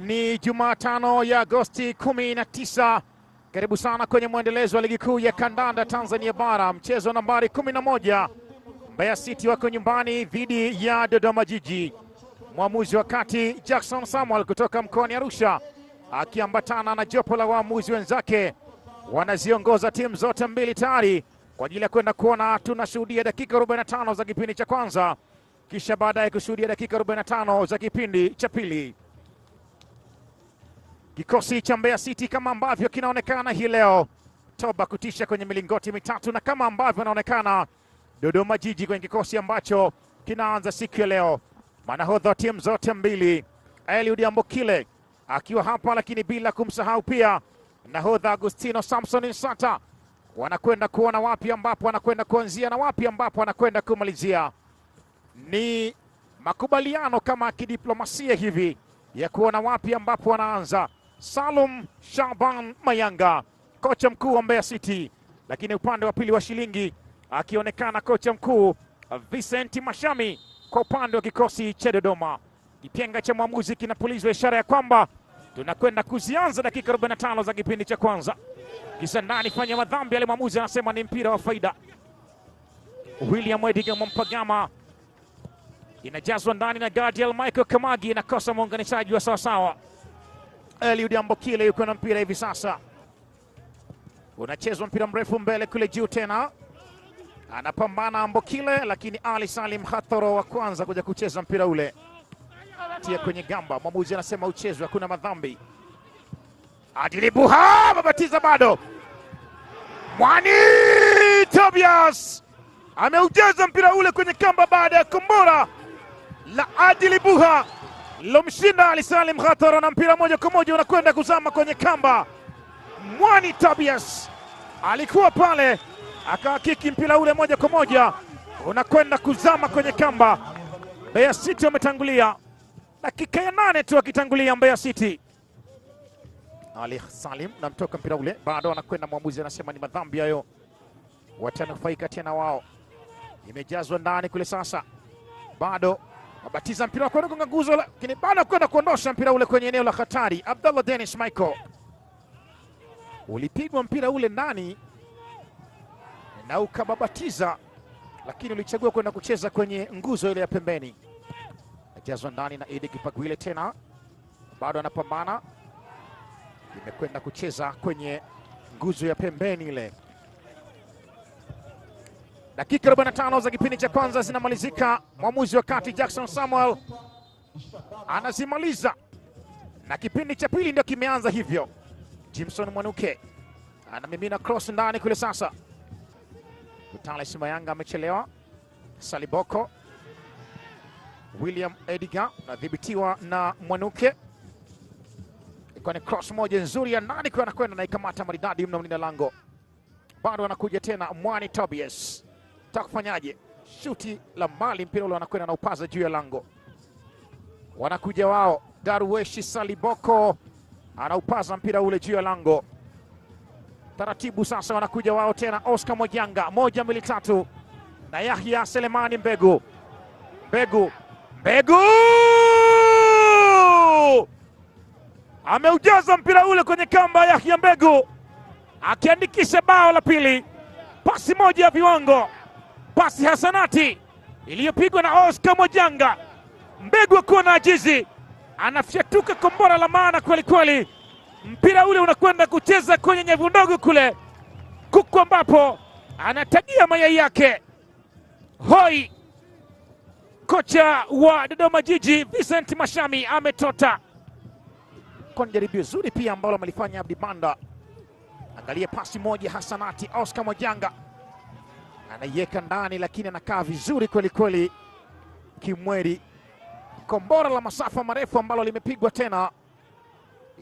Ni Jumatano ya Agosti 19. Karibu sana kwenye mwendelezo wa ligi kuu ya kandanda Tanzania bara, mchezo nambari 11. Mbeya City wako nyumbani dhidi ya Dodoma Jiji. Mwamuzi wa kati Jackson Samuel kutoka mkoani Arusha akiambatana na jopo la waamuzi wenzake wanaziongoza timu zote mbili tayari kwa ajili ya kwenda kuona. Tunashuhudia dakika 45 za kipindi cha kwanza, kisha baadaye kushuhudia dakika 45 za kipindi cha pili. Kikosi cha Mbeya City kama ambavyo kinaonekana hii leo, toba kutisha kwenye milingoti mitatu, na kama ambavyo anaonekana Dodoma Jiji kwenye kikosi ambacho kinaanza siku ya leo. Manahodha wa timu zote mbili, Eliud Ambokile akiwa hapa, lakini bila kumsahau pia nahodha Agustino Samson Nsata. Wanakwenda kuona wapi ambapo wanakwenda kuanzia na wapi ambapo wanakwenda kumalizia. Ni makubaliano kama kidiplomasia hivi ya kuona wapi ambapo wanaanza. Salum Shaban Mayanga, kocha mkuu wa Mbeya City, lakini upande wa pili wa shilingi akionekana kocha mkuu Vincent Mashami kwa upande wa kikosi cha Dodoma. Kipenga cha mwamuzi kinapulizwa, ishara ya kwamba tunakwenda kuzianza dakika 45 za kipindi cha kwanza. Kisa ndani fanya madhambi yale, mwamuzi anasema ni mpira wa faida. William Ediga Mpagama inajazwa ndani na Gadiel Michael Kamagi, inakosa muunganishaji wa sawasawa. Eliud Ambokile yuko na mpira hivi sasa, unachezwa mpira mrefu mbele kule juu, tena anapambana Ambokile, lakini Ali Salim Hathoro wa kwanza kuja kucheza mpira ule, tia kwenye gamba. Mwamuzi anasema uchezwe, hakuna madhambi. Adili Buha mabatiza bado. Mwani Tobias ameujeza mpira ule kwenye kamba baada ya kombora la Adili Buha lomshinda Ali Salim Hathoro, na mpira moja kwa moja unakwenda kuzama kwenye kamba. Mwani Tobias alikuwa pale akahakiki mpira ule moja kwa moja unakwenda kuzama kwenye kamba. Mbeya City wametangulia dakika ya 8 tu, akitangulia Mbeya City. Ali Salim na mtoka mpira ule bado anakwenda, mwamuzi anasema ni madhambi hayo, watanufaika tena wao. Imejazwa ndani kule sasa, bado wabatiza mpira kwenda gonga nguzo, lakini bado kwenda kuondosha mpira ule kwenye eneo la hatari. Abdallah Dennis Michael, ulipigwa mpira ule ndani na ukababatiza, lakini ulichagua kwenda kucheza kwenye nguzo ile ya pembeni. Imejazwa ndani na Idi Kipagwile, tena bado anapambana, imekwenda kucheza kwenye nguzo ya pembeni ile. Dakika 45 za kipindi cha kwanza zinamalizika. Mwamuzi wa kati Jackson Samuel anazimaliza, na kipindi cha pili ndio kimeanza hivyo. Jimson Mwanuke anamimina cross ndani kule sasa. Vitales Mayanga amechelewa. Saliboko, William Ediga nadhibitiwa na Mwanuke, ni cross moja nzuri ya ndani kwa anakwenda na ikamata maridadi mno mlinda lango. Bado anakuja tena Mwani Tobias, takufanyaje? Shuti la mali, mpira ule anakwenda na upaza juu ya lango. Wanakuja wao, Darweshi Saliboko anaupaza mpira ule juu ya lango. Taratibu sasa wanakuja wao tena, Oscar Mojanga, 1 2 3 na Yahya Selemani Mbegu ameujaza mpira ule kwenye kamba. Yahya Mbegu akiandikisha bao la pili. Pasi moja ya viwango, pasi hasanati iliyopigwa na Oscar Mojanga. Mbegu akuwa na ajizi, anafyatuka kombora la maana kweli kweli. Mpira ule unakwenda kucheza kwenye nyevu ndogo kule kuku, ambapo anatagia mayai yake. Hoi, kocha wa Dodoma Jiji Vincent Mashami ametota kwa jaribio zuri pia ambalo amelifanya Abdi Banda. Angalia pasi moja hasanati, Oscar Mojanga anaiweka ndani, lakini anakaa vizuri kweli kweli Kimweri. Kombora la masafa marefu ambalo limepigwa tena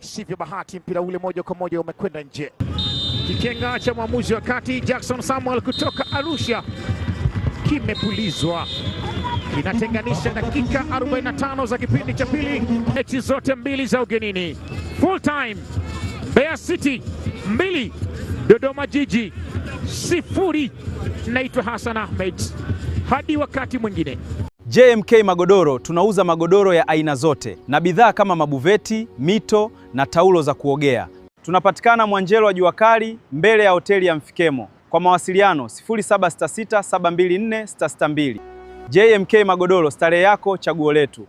isivyo bahati, mpira ule moja kwa moja umekwenda nje. Kikenga cha mwamuzi wa kati Jackson Samuel kutoka Arusha kimepulizwa, inatenganisha dakika 45 za kipindi cha pili, mechi zote mbili za ugenini. Full time Mbeya City 2 Dodoma Jiji 0. Naitwa Hassan Ahmed, hadi wakati mwingine. JMK Magodoro tunauza magodoro ya aina zote na bidhaa kama mabuveti, mito na taulo za kuogea. Tunapatikana Mwanjelwa Jua Kali, mbele ya hoteli ya Mfikemo. Kwa mawasiliano 0766724662. JMK Magodoro, starehe yako chaguo letu.